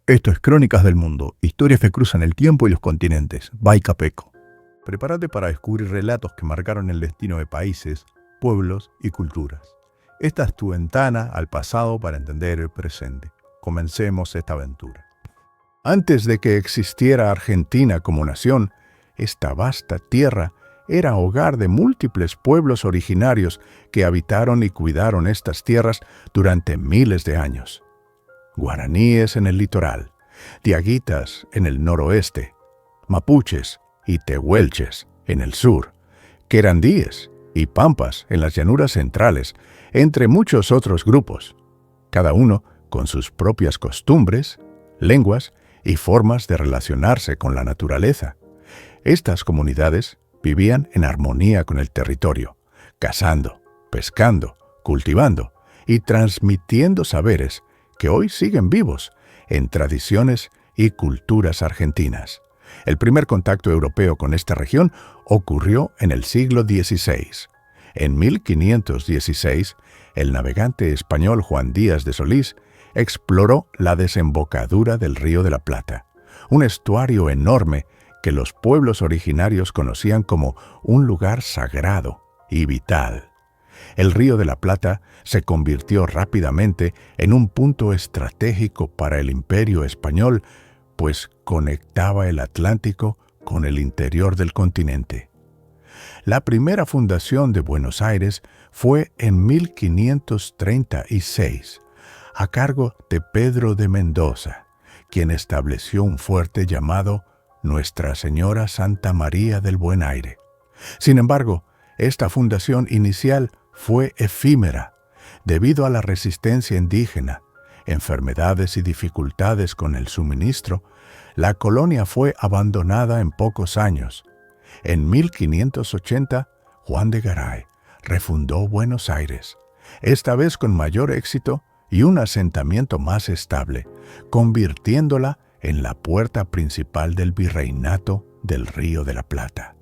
Esto es Crónicas del Mundo, historias que cruzan el tiempo y los continentes. By Capeco. Prepárate para descubrir relatos que marcaron el destino de países, pueblos y culturas. Esta es tu ventana al pasado para entender el presente. Comencemos esta aventura. Antes de que existiera Argentina como nación, esta vasta tierra era hogar de múltiples pueblos originarios que habitaron y cuidaron estas tierras durante miles de años. Guaraníes en el litoral, diaguitas en el noroeste, mapuches y tehuelches en el sur, querandíes y pampas en las llanuras centrales, entre muchos otros grupos, cada uno con sus propias costumbres, lenguas y formas de relacionarse con la naturaleza. Estas comunidades vivían en armonía con el territorio, cazando, pescando, cultivando y transmitiendo saberes que hoy siguen vivos en tradiciones y culturas argentinas. El primer contacto europeo con esta región ocurrió en el siglo XVI. En 1516, el navegante español Juan Díaz de Solís exploró la desembocadura del Río de la Plata, un estuario enorme que los pueblos originarios conocían como un lugar sagrado y vital. El Río de la Plata se convirtió rápidamente en un punto estratégico para el Imperio español, pues conectaba el Atlántico con el interior del continente. La primera fundación de Buenos Aires fue en 1536, a cargo de Pedro de Mendoza, quien estableció un fuerte llamado Nuestra Señora Santa María del Buen Aire. Sin embargo, esta fundación inicial fue efímera, debido a la resistencia indígena, enfermedades y dificultades con el suministro. La colonia fue abandonada en pocos años. En 1580, Juan de Garay refundó Buenos Aires, esta vez con mayor éxito y un asentamiento más estable, convirtiéndola en la puerta principal del virreinato del Río de la Plata.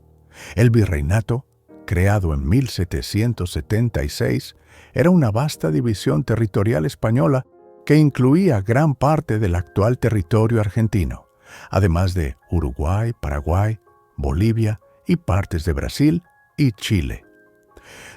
El virreinato, creado en 1776, era una vasta división territorial española que incluía gran parte del actual territorio argentino, además de Uruguay, Paraguay, Bolivia y partes de Brasil y Chile.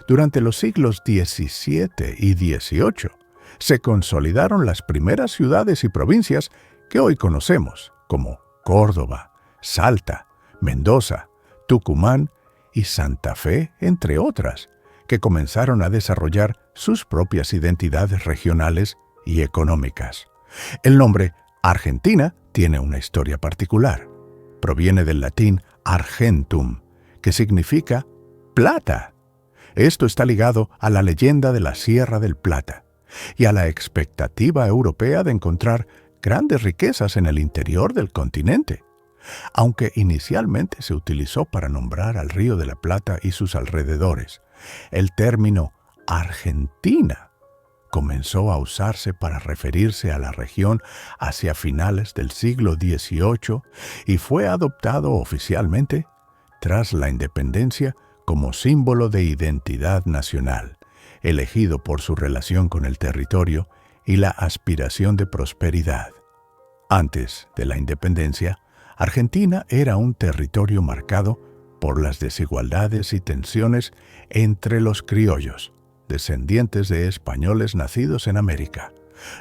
Durante los siglos XVII y XVIII, se consolidaron las primeras ciudades y provincias que hoy conocemos, como Córdoba, Salta, Mendoza, Tucumán y Santa Fe, entre otras, que comenzaron a desarrollar sus propias identidades regionales y económicas. El nombre Argentina tiene una historia particular. Proviene del latín argentum, que significa plata. Esto está ligado a la leyenda de la Sierra del Plata y a la expectativa europea de encontrar grandes riquezas en el interior del continente. Aunque inicialmente se utilizó para nombrar al Río de la Plata y sus alrededores, el término Argentina comenzó a usarse para referirse a la región hacia finales del siglo XVIII y fue adoptado oficialmente tras la independencia como símbolo de identidad nacional, elegido por su relación con el territorio y la aspiración de prosperidad. Antes de la independencia, Argentina era un territorio marcado por las desigualdades y tensiones entre los criollos, descendientes de españoles nacidos en América,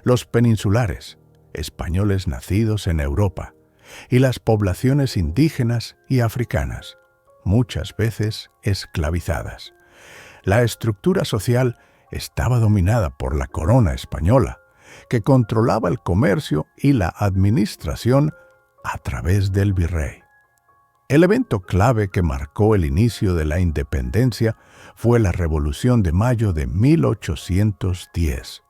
los peninsulares, españoles nacidos en Europa, y las poblaciones indígenas y africanas, muchas veces esclavizadas. La estructura social estaba dominada por la corona española, que controlaba el comercio y la administración a través del virrey. El evento clave que marcó el inicio de la independencia fue la Revolución de Mayo de 1810,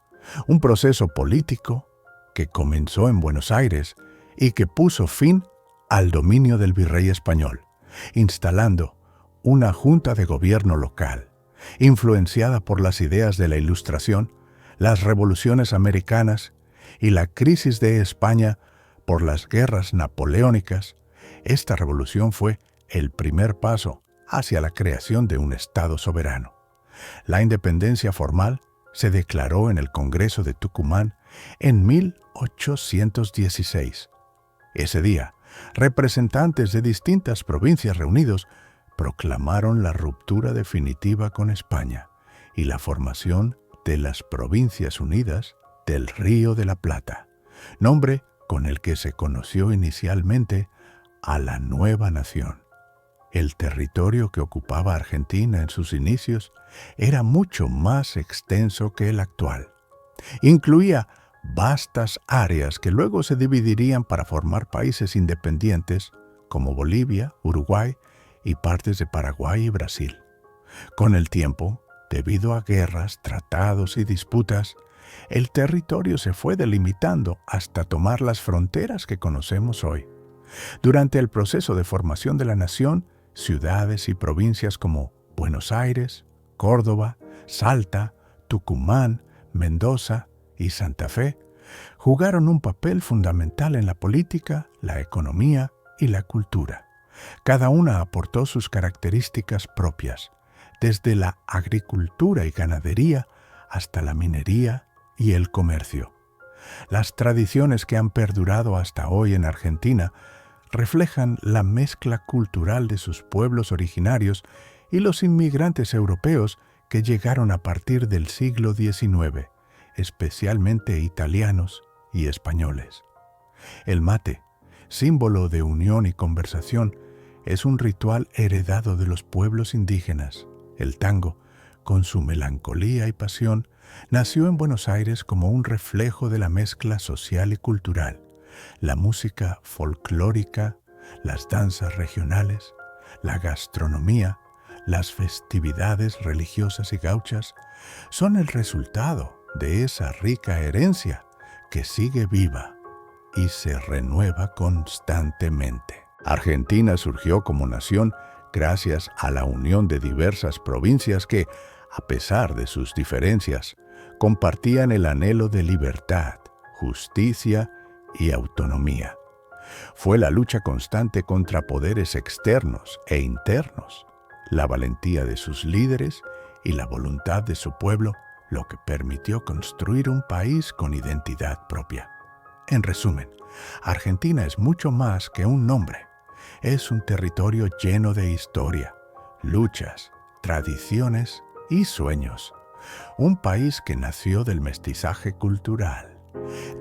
un proceso político que comenzó en Buenos Aires y que puso fin al dominio del virrey español, instalando una junta de gobierno local, influenciada por las ideas de la Ilustración, las revoluciones americanas y la crisis de España por las guerras napoleónicas. Esta revolución fue el primer paso hacia la creación de un Estado soberano. La independencia formal se declaró en el Congreso de Tucumán en 1816. Ese día, representantes de distintas provincias reunidos proclamaron la ruptura definitiva con España y la formación de las Provincias Unidas del Río de la Plata, nombre con el que se conoció inicialmente a la nueva nación. El territorio que ocupaba Argentina en sus inicios era mucho más extenso que el actual. Incluía vastas áreas que luego se dividirían para formar países independientes como Bolivia, Uruguay y partes de Paraguay y Brasil. Con el tiempo, debido a guerras, tratados y disputas, el territorio se fue delimitando hasta tomar las fronteras que conocemos hoy. Durante el proceso de formación de la nación, ciudades y provincias como Buenos Aires, Córdoba, Salta, Tucumán, Mendoza y Santa Fe jugaron un papel fundamental en la política, la economía y la cultura. Cada una aportó sus características propias, desde la agricultura y ganadería hasta la minería y el comercio. Las tradiciones que han perdurado hasta hoy en Argentina reflejan la mezcla cultural de sus pueblos originarios y los inmigrantes europeos que llegaron a partir del siglo XIX, especialmente italianos y españoles. El mate, símbolo de unión y conversación, es un ritual heredado de los pueblos indígenas. El tango, con su melancolía y pasión, nació en Buenos Aires como un reflejo de la mezcla social y cultural. La música folclórica, las danzas regionales, la gastronomía, las festividades religiosas y gauchas son el resultado de esa rica herencia que sigue viva y se renueva constantemente. Argentina surgió como nación gracias a la unión de diversas provincias que, a pesar de sus diferencias, compartían el anhelo de libertad, justicia y autonomía. Fue la lucha constante contra poderes externos e internos, la valentía de sus líderes y la voluntad de su pueblo lo que permitió construir un país con identidad propia. En resumen, Argentina es mucho más que un nombre. Es un territorio lleno de historia, luchas, tradiciones y sueños. Un país que nació del mestizaje cultural,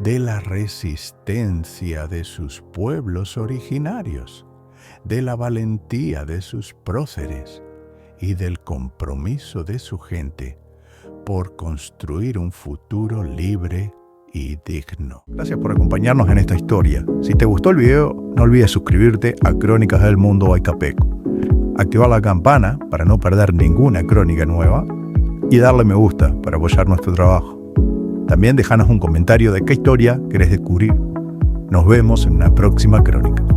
de la resistencia de sus pueblos originarios, de la valentía de sus próceres y del compromiso de su gente por construir un futuro libre y digno. Gracias por acompañarnos en esta historia. Si te gustó el video, no olvides suscribirte a Crónicas del Mundo Aycapeco, activar la campana para no perder ninguna crónica nueva y darle me gusta para apoyar nuestro trabajo. También déjanos un comentario de qué historia querés descubrir. Nos vemos en una próxima crónica.